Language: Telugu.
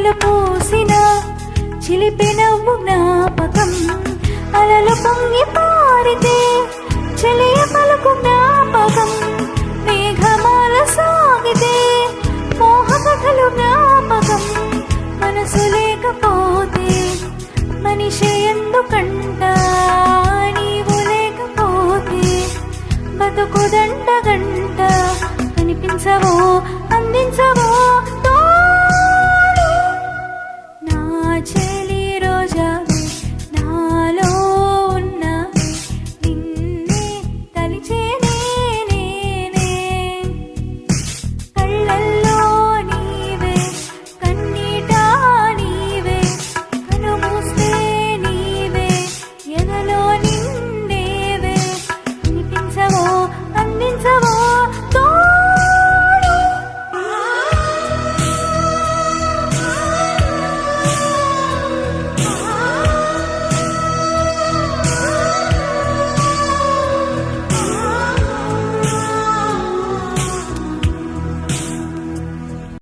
వెన్నెల పూసిన చిలిపి నవ్వు జ్ఞాపకం అలలు పొంగి పారితే చెలియ పలుకు జ్ఞాపకం మేఘమాల సాగితే మోహ కథలు జ్ఞాపకం మనసు లేకపోతే మనిషి ఎందుకంట నీవు లేకపోతే బతుకు దండ గంట కనిపించవో అందించవో తోడు నా